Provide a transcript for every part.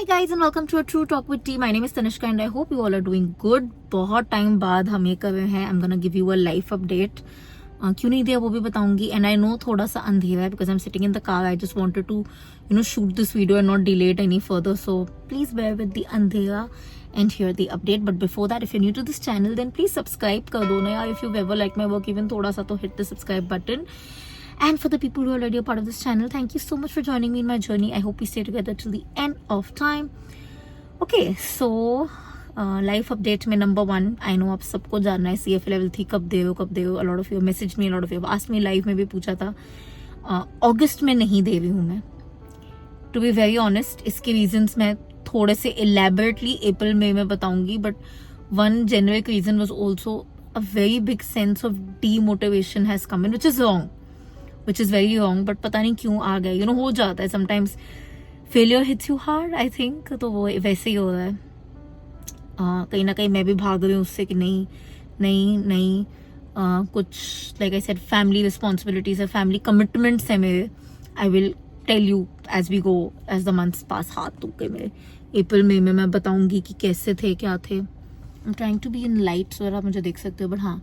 Hi guys and welcome to a True Talk with T. My name is Tanishka and I hope you all are doing good. बहुत time बाद हम ये कर रहे हैं. I'm gonna give you a life update. क्यों नहीं दिया वो भी बताऊंगी. And I know थोड़ा सा अंधेरा है because I'm sitting in the car. I just wanted to shoot this video and not delay it any further. So please bear with the अंधेरा and hear the update. But before that, if you're new to this channel, then please subscribe कर दो ना यार. If you've ever liked my work even थोड़ा सा तो hit the subscribe button. And for the people who are already a part of this channel, thank you so much for joining me in my journey. I hope we stay together till the end of time. Okay, so life update में number 1, I know आप सबको जानना है CFA level 3 कब दे हो. A lot of you messaged me, a lot of you have asked me live में भी पूछा था. August में नहीं दे रही हूँ मैं. To be very honest, इसके reasons मैं थोड़े से elaborately April में बताऊंगी. But one generic reason was also a very big sense of demotivation has come in, which is very wrong, but पता नहीं क्यों आ गया. हो जाता है sometimes. Failure hits you hard, I think. तो वो वैसे ही हो रहा है. कहीं ना कहीं मैं भी भाग रही हूँ उससे कि नहीं कुछ like I said, family responsibilities है, family commitments है मेरे. I will tell you as we go, as the months pass. हाथ टूट गए मेरे. April में मैं बताऊंगी कि कैसे थे क्या थे. I'm trying to be in light so आप मुझे देख सकते हो, but हाँ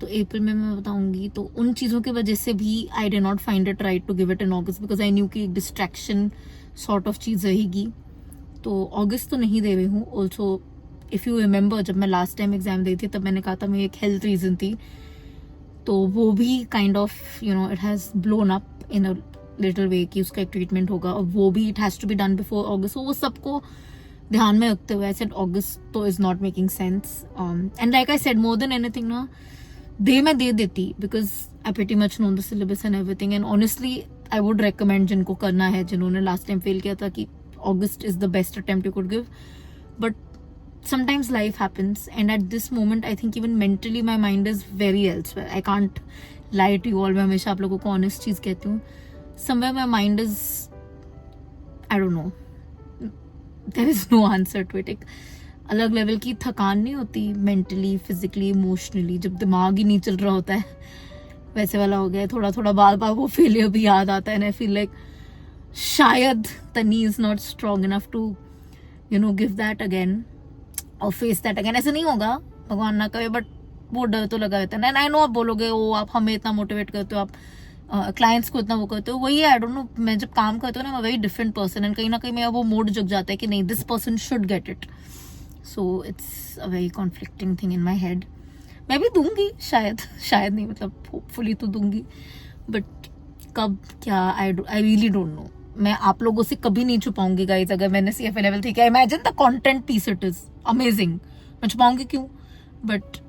तो अप्रैल में मैं बताऊंगी. तो उन चीज़ों की वजह से भी I did not find it right to give it in August because I knew कि डिस्ट्रैक्शन सॉर्ट ऑफ चीज़ रहेगी. तो अगस्त तो नहीं दे रही हूँ. ऑल्सो इफ़ यू रिमेंबर जब मैं लास्ट टाइम एग्जाम दी थी तब मैंने कहा था मेरी एक हेल्थ रीज़न थी. तो वो भी kind of it has blown up in a little way कि उसका एक ट्रीटमेंट होगा और वो भी it has to be done before August. वो सबको ध्यान में रखते हुए आई सेड अगस्त तो is not making sense. And like I said more than anything ना मैं दे देती because I pretty much know the syllabus and everything. And honestly I would recommend जिनको करना है, जिन्होंने लास्ट टाइम फेल किया था, कि August is the best attempt you could give. But sometimes life happens and at this moment I think even mentally my mind is very elsewhere. I can't lie to you all. मैं हमेशा आप लोगों को honest चीज कहती हूँ. Somewhere my mind is I don't know, there is no answer to it. एक अलग लेवल की थकान नहीं होती मेंटली, फिजिकली, इमोशनली, जब दिमाग ही नहीं चल रहा होता है, वैसे वाला हो गया है. थोड़ा थोड़ा बार बार वो फेलियर भी याद आता है एंड आई फील लाइक शायद तनी is not strong enough to give that again और फेस दैट अगेन. ऐसे नहीं होगा, भगवान ना करे, बट वो डर तो लगा रहता है. एंड आई नो आप बोलोगे ओ आप हमें इतना मोटिवेट करते हो, आप क्लाइंट्स को इतना वो करते हो. वही आई डोंट नो, मैं जब काम करती हूँ ना, मैं वेरी डिफरेंट पर्सन एंड कहीं ना कहीं मेरा वो मूड जग जाता है कि नहीं, this person should get it. So it's a very conflicting thing in my head. मैं भी दूंगी शायद नहीं, मतलब होपफुली तो दूंगी, बट कब क्या आई रियली डोंट नो. मैं आप लोगों से कभी नहीं छुपाऊंगी गाइज. अगर मैंने CFA लेवल थी, क्या imagine the content piece it is amazing. मैं छुपाऊंगी क्यों? बट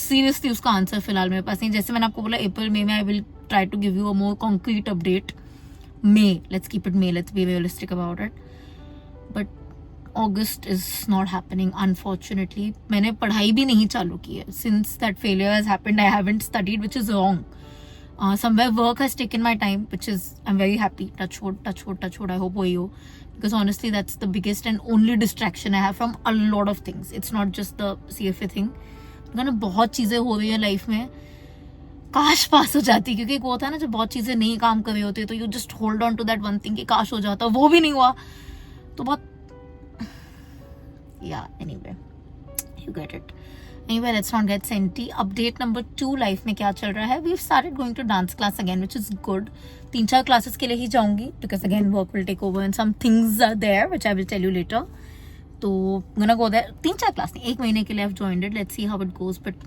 सीरियसली उसका आंसर फिलहाल मेरे पास नहीं. जैसे मैंने आपको बोला अप्रैल में I will try to give you a more concrete update. Let's keep it let's be realistic about it. But August is not happening, unfortunately. मैंने पढ़ाई भी नहीं चालू की है. Since that failure has happened, I haven't studied, which is wrong. Somewhere work has taken my time, which is, I'm very happy. Touch wood. I hope वही हो. Because honestly, that's the biggest and only distraction I have from a lot of things. It's not just the CFA thing. ना बहुत चीज़ें हो रही है life में. काश पास हो जाती, क्योंकि वो होता है ना जब बहुत चीज़ें नहीं काम कर रही होती तो you just hold on to that one thing कि काश हो जाता. वो भी नहीं हुआ तो बहुत anyway, you get it. Anyway, let's not get senti. Update number 2, life में क्या चल रहा है. We've started going to dance class again, which is good. 3-4 classes के लिए ही जाऊंगी because again work will take over and some things are there which I will tell you later. तो I'm gonna go there. 3-4 class नहीं, 1 महीने के लिए I've joined it. Let's see how it goes. But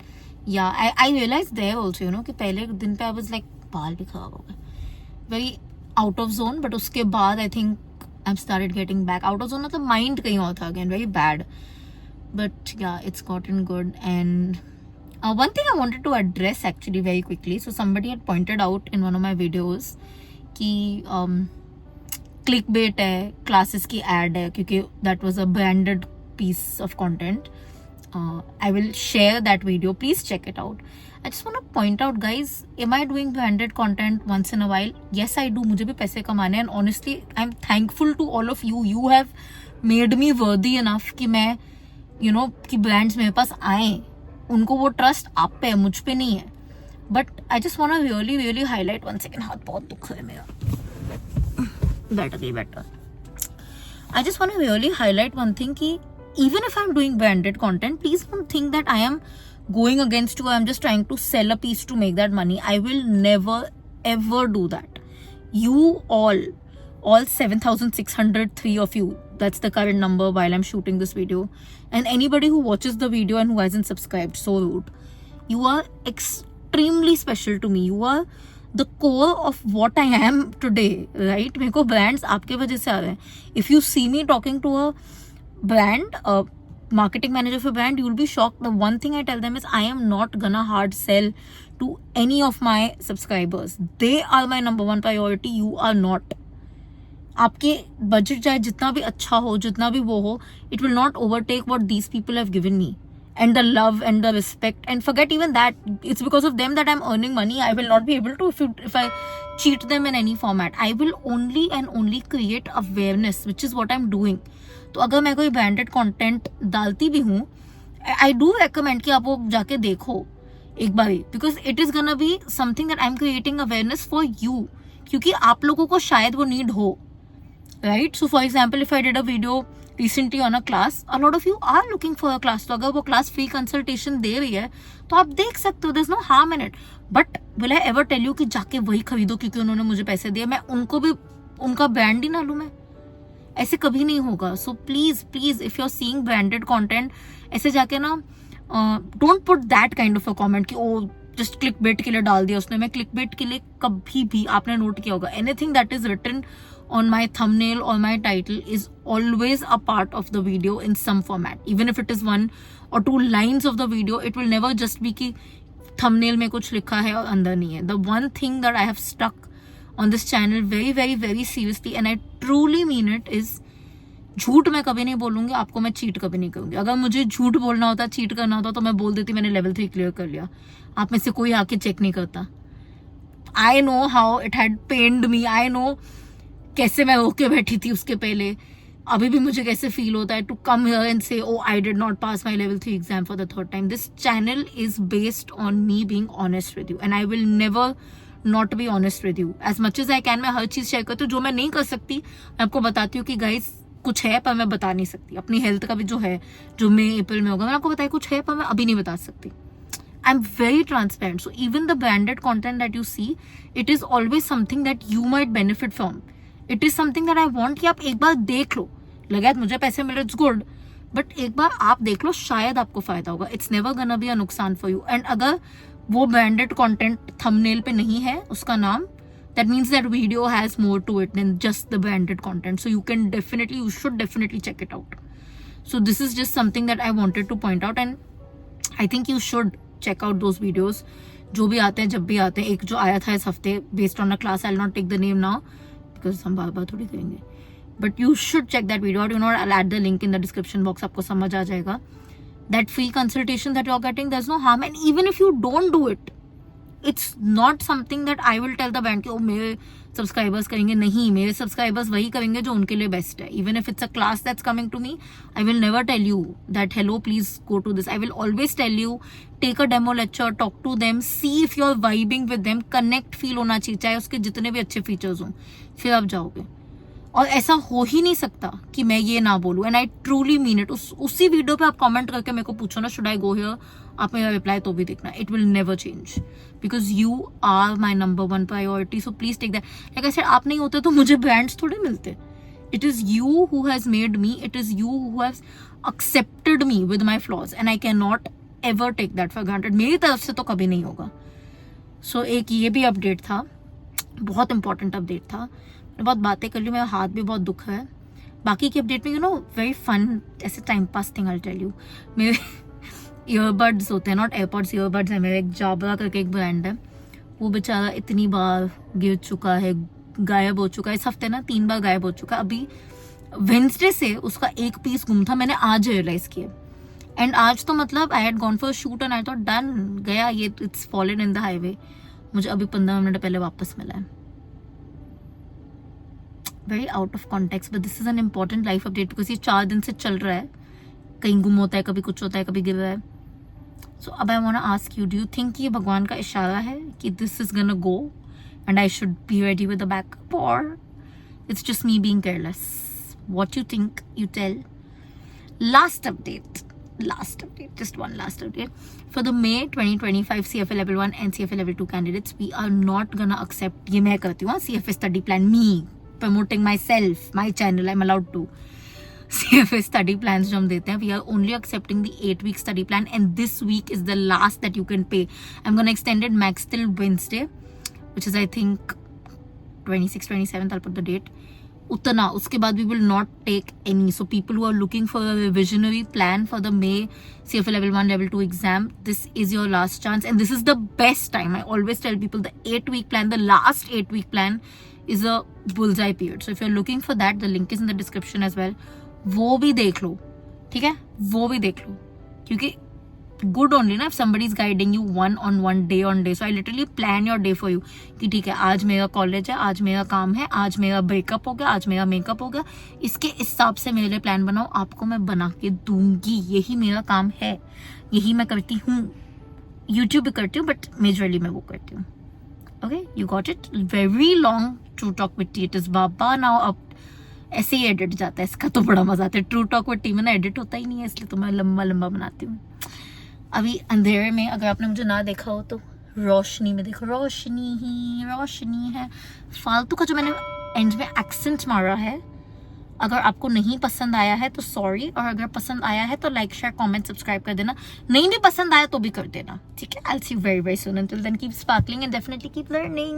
yeah, I realized there also कि पहले दिन पे I was like बाल भी खराब हो गए, very out of zone. But उसके बाद I think I've started getting back out of zone. मतलब mind कहीं और था again, very bad. But yeah, it's gotten good. And one thing I wanted to address actually very quickly. So somebody had pointed out in one of my videos कि clickbait है, classes की ad है, क्योंकि that was a branded piece of content. I will share that video. Please check it out. I just want to point out, guys, am I doing branded content once in a while? Yes, I do. मुझे भी पैसे कमाने हैं. And honestly, I'm thankful to all of you. You have made me worthy enough कि मैं कि brands मेरे पास आए. उनको वो trust आप पे है, मुझ पे नहीं है. But I just want to really highlight. 1 second, हाथ बहुत दुख रहा है मेरा. Better. I just want to really highlight one thing कि even if I'm doing branded content, please don't think that I am going against you. I'm just trying to sell a piece to make that money. I will never ever do that. You all 7,603 of you, that's the current number while I'm shooting this video, and anybody who watches the video and who hasn't subscribed, so rude. You are extremely special to me. You are the core of what I am today, right? मेरे को brands आपके वजह से आ रहे हैं. If you see me talking to a brand, a marketing manager for a brand, you will be shocked. The one thing I tell them is I am not gonna hard sell to any of my subscribers. They are my number one priority. You are not. आपके budget चाहे जितना भी अच्छा हो, जितना भी वो हो, it will not overtake what these people have given me. And the love and the respect, and forget even that, it's because of them that I'm earning money. I will not be able to if I cheat them in any format. I will only and only create awareness, which is what I'm doing. तो अगर मैं कोई branded content डालती भी हूँ, I do recommend कि आप वो जाके देखो एक बारी, because it is gonna be something that I'm creating awareness for you, क्योंकि आप लोगों को शायद वो need हो, right? So for example, if I did a video recently on a class, a lot of you are looking for a class. तो अगर वो class free consultation दे रही है तो आप देख सकते हो, there's no harm in it. But will I ever tell you कि जाके वही खरीदो क्योंकि उन्होंने मुझे पैसे दिए, मैं उनको भी उनका ब्रांड ही ना लूँ? मैं ऐसे कभी नहीं होगा. So please if you're seeing branded content, ऐसे जाके ना don't put that kind of a comment कि ओ just clickbait के लिए डाल दिया उसने. मैं clickbait के लिए कभी भी, आपने नोट किया होगा, anything that is written on my thumbnail or my title is always a part of the video in some format. Even if it is 1 or 2 lines of the video, it will never just be कि thumbnail में कुछ लिखा है और अंदर नहीं है. The one thing that I have stuck on this channel very very very seriously, and I truly mean it, is झूठ मैं कभी नहीं बोलूंगी. आपको मैं चीट कभी नहीं करूंगी. अगर मुझे झूठ बोलना होता, चीट करना होता, तो मैं बोल देती मैंने level 3 क्लियर कर लिया. आप में से कोई आके चेक नहीं करता. I know how it had pained me. I know कैसे मैं होके बैठी थी उसके पहले. अभी भी मुझे कैसे फील होता है to come here and say oh I did not pass my level 3 exam for the third time. This channel is based on me being honest with you, and I will never not be honest with you. As much as I can मैं हर चीज share करती हूँ. जो मैं नहीं कर सकती मैं आपको बताती हूँ कि गाइस कुछ है पर मैं बता नहीं सकती. अपनी हेल्थ का भी जो है, जो मई अप्रैल में होगा, मैं आपको बताया कुछ है पर मैं अभी नहीं बता सकती. I am very transparent. So even the branded content that you see, it is always something that you might benefit from. It is something that I want कि आप एक बार देख लो. लगा मुझे पैसे मिले, इट्स गुड, बट एक बार आप देख लो, शायद आपको फायदा होगा. It's never gonna be a नुकसान फॉर यू. एंड अगर वो ब्रांडेड कंटेंट थंबनेल पे नहीं है उसका नाम, that means that video has more to it than just the branded content. So you should definitely check it out. So this is just something that I wanted to point out, and I think you should check out those videos जो भी आते हैं, जब भी आते हैं. एक जो आया था इस हफ्ते based on a class, I'll not take the name now because हम बार बार थोड़ी करेंगे, but you should check that video out. You know, I'll add the link in the description box. आपको समझ आ जाएगा. That free consultation that you're getting, there's no harm. And even if you don't do it, it's not something that I will tell the brand कि ओ मेरे subscribers करेंगे. नहीं, मेरे subscribers वही करेंगे जो उनके लिए बेस्ट है. Even if it's a class that's coming to me, I will never tell you that hello please go to this. I will always tell you, take a demo lecture, talk to them, see if you're vibing with them, connect feel होना चाहिए, चाहे उसके जितने भी अच्छे features हों, फिर आप जाओगे. और ऐसा हो ही नहीं सकता कि मैं ये ना बोलूं. And I truly mean it. उसी वीडियो पे आप कमेंट करके मेरे को पूछो ना, शुड आई गो हियर, आप मेरा रिप्लाई तो भी देखना. It will never change because you are my number 1 priority. So please take that. Like I said, आप नहीं होते तो मुझे ब्रांड्स थोड़े मिलते. It is you who has made me. It is you who has accepted me with my flaws, and I can not ever take that for granted. मेरी तरफ से तो कभी नहीं होगा. सो एक ये भी अपडेट था, बहुत इंपॉर्टेंट अपडेट था. बहुत बातें कर ली, मेरा हाथ भी बहुत दुख है. बाकी की अपडेट में यू नो वेरी फन ऐसे time pass thing I tell you. मेरे ईयरबड्स होते हैं, नॉट एयरपॉड्स, ईयरबड्स है मेरे. एक जाबरा करके एक ब्रांड है, वो बेचारा इतनी बार गिर चुका है, गायब हो चुका है. इस हफ्ते ना 3 बार गायब हो चुका है. अभी वेंसडे से उसका एक पीस गुम था, मैंने आज रियलाइज किया. एंड आज तो मतलब I had gone for shoot and I thought done, गया ये, it's fallen in the highway. मुझे अभी 15 मिनट पहले वापस मिला है. Very out of context, but this is an important life update because ये 4 दिन से चल रहा है. कहीं गुम होता है, कभी कुछ होता है, कभी गिर रहा है. सो अब I want to ask you, do you think ये भगवान का इशारा है कि this is gonna go and I should be ready with the backup, और it's just me being careless? what you think you tell. Last update, just one last update. For the May 2025 CFA Level 1 and CFA Level 2 candidates, we are not gonna accept, ये मैं करती हूँ, CFA study plan, me promoting myself, my channel, I'm allowed to. CFA study plans जो हम देते हैं, we are only accepting the 8-week study plan, and this week is the last that you can pay. I'm gonna extend it max till Wednesday, which is I think 26, 27th, I'll put the date. उतना, उसके बाद we will not take any. So people who are looking for a revisionary plan for the May CFA Level 1, Level 2 exam, this is your last chance, and this is the best time. I always tell people the 8-week plan, the last 8-week plan is a bullseye period. So if you're looking for that, the link is in the description as well. वो भी देख लो, ठीक है, वो भी देख लो, क्योंकि good only ना if somebody is guiding you one-on-one, day on day. So I literally plan your day for you कि ठीक है, आज मेरा कॉलेज है, आज मेरा काम है, आज मेरा ब्रेकअप हो गया, आज मेरा मेकअप हो गया, इसके हिसाब से मेरे लिए प्लान बनाओ, आपको मैं बना के दूंगी. यही मेरा काम है, यही मैं करती हूँ. यूट्यूब भी करती हूँ, बट मेजरली मैं वो करती हूँ. Okay, you got it. Very long true talk with T, it is Baba now. अब ऐसे ही एडिट जाता है, इसका तो बड़ा मजा आता है. ट्रू टॉक विद टी में ना एडिट होता ही नहीं है, इसलिए तो मैं लंबा लंबा बनाती हूँ. अभी अंधेरे में, अगर आपने मुझे ना देखा हो तो रोशनी में देखो, रोशनी ही रोशनी है. फालतू का जो मैंने एंड में एक्सेंट मारा है, अगर आपको नहीं पसंद आया है तो सॉरी, और अगर पसंद आया है तो लाइक, शेयर, कमेंट, सब्सक्राइब कर देना. नहीं भी पसंद आया तो भी कर देना, ठीक है. I will see you very very soon. Until then keep sparkling and definitely keep learning.